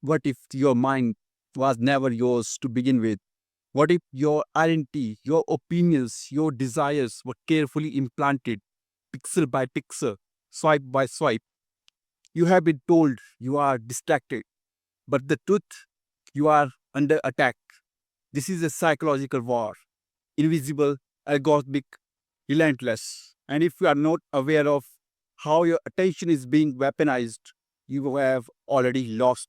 What if your mind was never yours to begin with? What if your identity, your opinions, your desires were carefully implanted, pixel by pixel, swipe by swipe? You have been told you are distracted, but the truth, you are under attack. This is a psychological war, invisible, algorithmic, relentless. And if you are not aware of how your attention is being weaponized, you have already lost.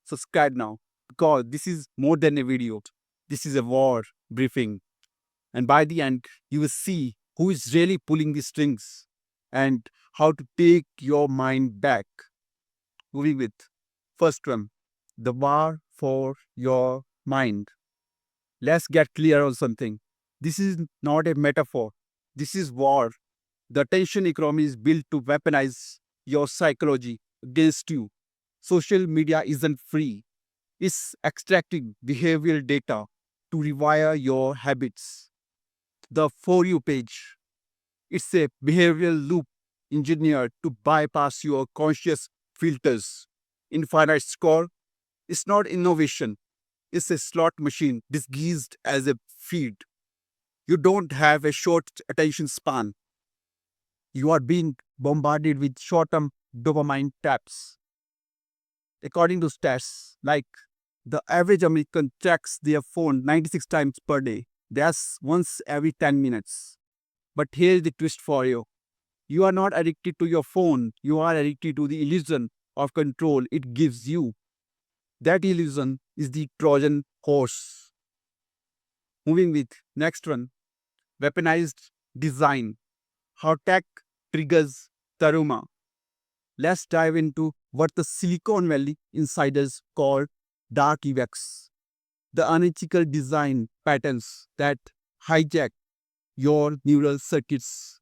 Subscribe now, because this is more than a video. This is a war briefing. And by the end, you will see who is really pulling the strings and how to take your mind back. Moving with first one, the war for your mind. Let's get clear on something. This is not a metaphor. This is war. The attention economy is built to weaponize your psychology against you. Social media isn't free. It's extracting behavioral data to rewire your habits. The For You page, it's a behavioral loop engineered to bypass your conscious filters. Infinite score is not innovation, it's a slot machine disguised as a feed. You don't have a short attention span. You are being bombarded with short term dopamine taps. According to stats, like the average American checks their phone 96 times per day. That's once every 10 minutes. But here's the twist for you. You are not addicted to your phone, you are addicted to the illusion of control it gives you. That illusion is the Trojan horse. Moving with next one, weaponized design. How tech triggers Taruma. Let's dive into what the Silicon Valley insiders call dark UX, the unethical design patterns that hijack your neural circuits.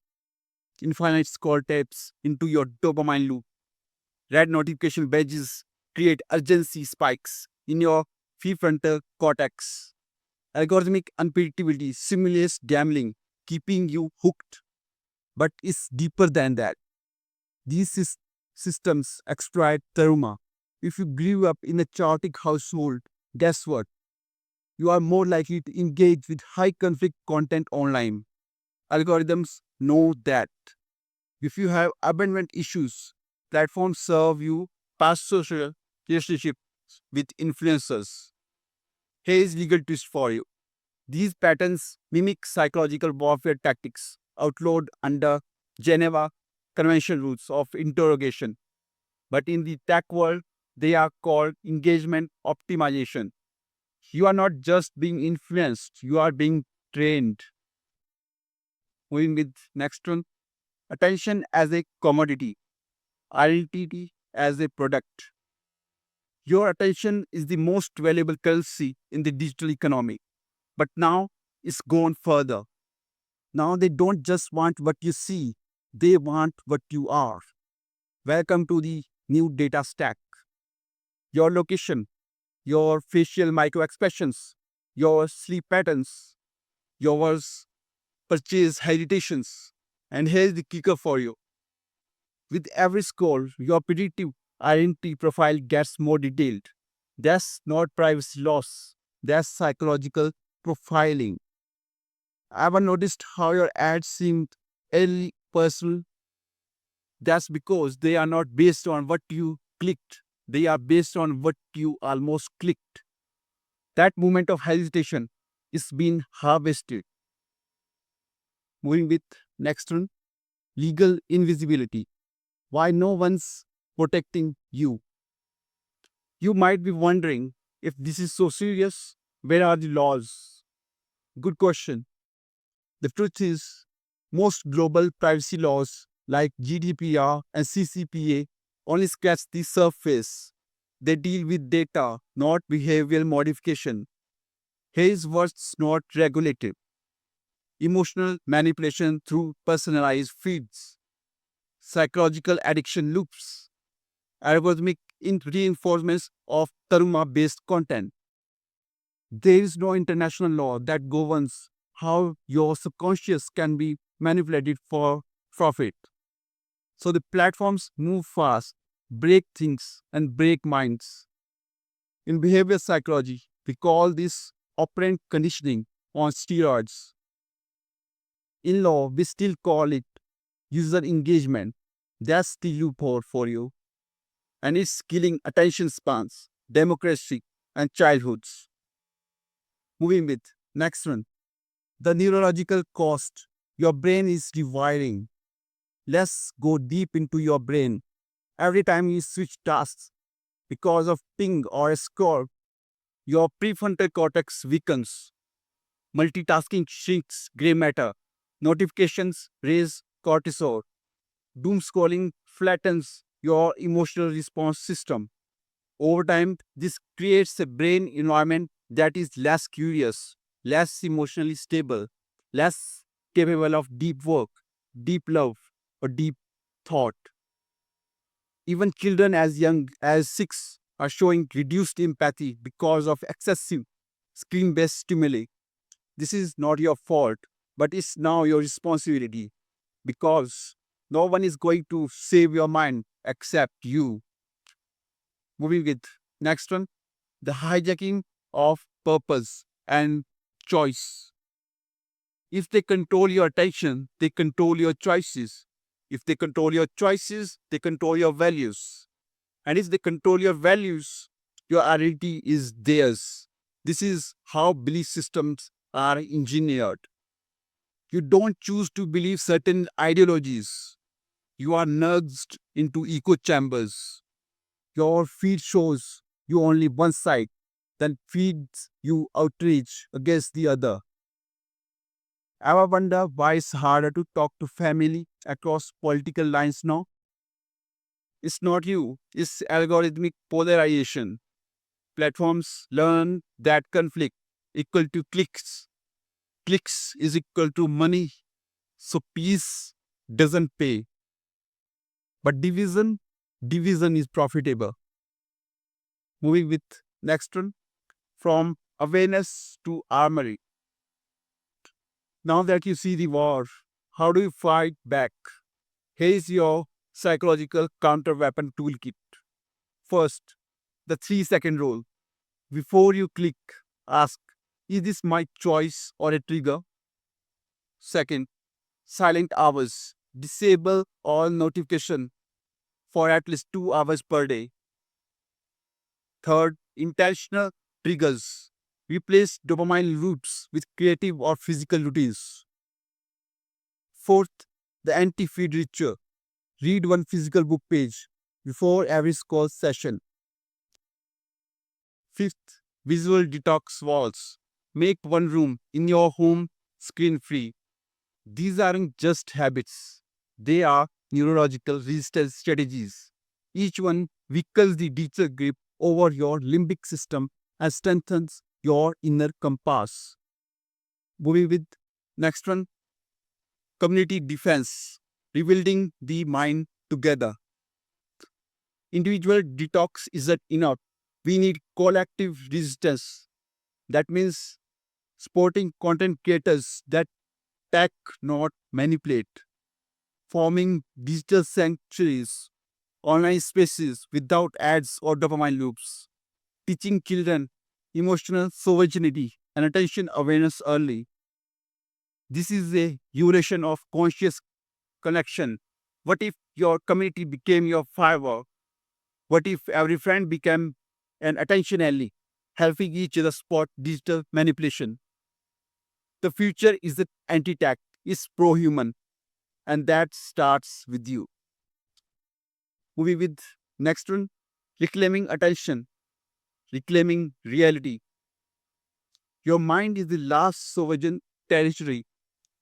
Infinite scroll taps into your dopamine loop. Red notification badges create urgency spikes in your prefrontal cortex. Algorithmic unpredictability simulates gambling, keeping you hooked. But it's deeper than that. These systems exploit trauma. If you grew up in a chaotic household, guess what? You are more likely to engage with high conflict content online. Algorithms know that. If you have abandonment issues, platforms serve you past social relationships with influencers. Here is legal twist for you. These patterns mimic psychological warfare tactics outlawed under Geneva Convention rules of interrogation. But in the tech world, they are called engagement optimization. You are not just being influenced, you are being trained. Moving with next one, attention as a commodity, identity as a product. Your attention is the most valuable currency in the digital economy. But now it's gone further. Now they don't just want what you see, they want what you are. Welcome to the new data stack. Your location, your facial micro expressions, your sleep patterns, your purchase hesitations. And here's the kicker for you. With every score, your predictive identity profile gets more detailed. That's not privacy loss, that's psychological profiling. Ever noticed how your ads seemed early personal? That's because they are not based on what you clicked, they are based on what you almost clicked. That moment of hesitation is being harvested. Moving with next one, legal invisibility. Why no one's protecting you? You might be wondering, if this is so serious, where are the laws? Good question. The truth is, most global privacy laws like GDPR and CCPA only scratch the surface. They deal with data, not behavioral modification. Here's what's not regulated: emotional manipulation through personalized feeds, psychological addiction loops, algorithmic reinforcements of trauma based content. There is no international law that governs how your subconscious can be manipulated for profit. So the platforms move fast, break things, and break minds. In behavior psychology, we call this operant conditioning on steroids. In law, we still call it user engagement. That's the loophole for you. And it's killing attention spans, democracy, and childhoods. Moving with next one. The neurological cost. Your brain is rewiring. Let's go deep into your brain. Every time you switch tasks because of ping or a score, your prefrontal cortex weakens. Multitasking shrinks gray matter. Notifications raise cortisol. Doom scrolling flattens your emotional response system. Over time, this creates a brain environment that is less curious, less emotionally stable, less capable of deep work, deep love, or deep thought. Even children as young as 6 are showing reduced empathy because of excessive screen based stimuli. This is not your fault, but it's now your responsibility because no one is going to save your mind except you. Moving with next one, the hijacking of purpose and choice. If they control your attention, they control your choices. If they control your choices, they control your values. And if they control your values, your identity is theirs. This is how belief systems are engineered. You don't choose to believe certain ideologies. You are nudged into echo chambers. Your feed shows you only one side, then feeds you outrage against the other. Ever wonder why it's harder to talk to family across political lines now? It's not you, it's algorithmic polarization. Platforms learn that conflict equal to clicks. Clicks is equal to money. So peace doesn't pay. But division is profitable. Moving with next one, from awareness to armory. Now that you see the war, how do you fight back? Here is your psychological counter weapon toolkit. First, the 3-second rule. Before you click, ask, is this my choice or a trigger? Second, silent hours. Disable all notification for at least 2 hours per day. Third, intentional triggers. Replace dopamine loops with creative or physical routines. Fourth, the anti-feed ritual. Read one physical book page before every scroll session. Fifth, visual detox walls. Make one room in your home screen free. These aren't just habits, they are neurological resistance strategies. Each one weakens the digital grip over your limbic system and strengthens your inner compass. Moving with next one, community defense, rebuilding the mind together. Individual detox isn't enough. We need collective resistance. That means supporting content creators that tech not manipulate, forming digital sanctuaries, online spaces without ads or dopamine loops, teaching children emotional sovereignty and attention awareness early. This is a evolution of conscious connection. What if your community became your firewall? What if every friend became an attention ally, helping each other spot digital manipulation? The future is the anti-tech, is pro-human, and that starts with you. Moving with next one, reclaiming attention, reclaiming reality. Your mind is the last sovereign territory,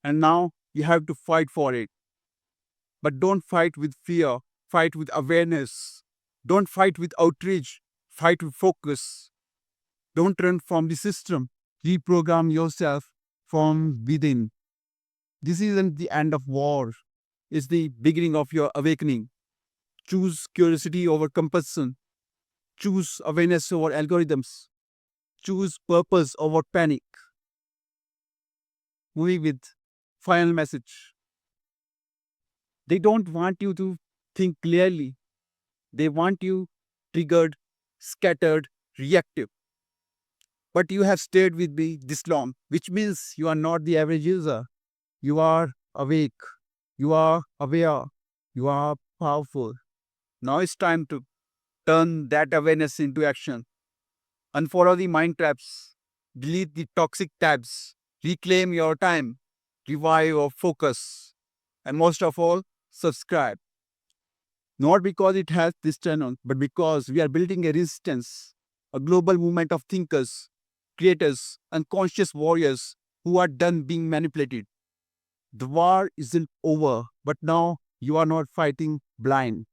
and now you have to fight for it. But don't fight with fear, fight with awareness. Don't fight with outrage, fight with focus. Don't run from the system. Reprogram yourself from within. This isn't the end of war, it's the beginning of your awakening. Choose curiosity over compulsion. Choose awareness over algorithms. Choose purpose over panic. Moving with final message. They don't want you to think clearly. They want you triggered, scattered, reactive. But you have stayed with me this long, which means you are not the average user. You are awake. You are aware. You are powerful. Now it's time to turn that awareness into action. Unfollow the mind traps. Delete the toxic tabs. Reclaim your time. Revive your focus. And most of all, subscribe. Not because it has this channel, but because we are building a resistance, a global movement of thinkers, creators, and conscious warriors who are done being manipulated. The war isn't over, but now you are not fighting blind.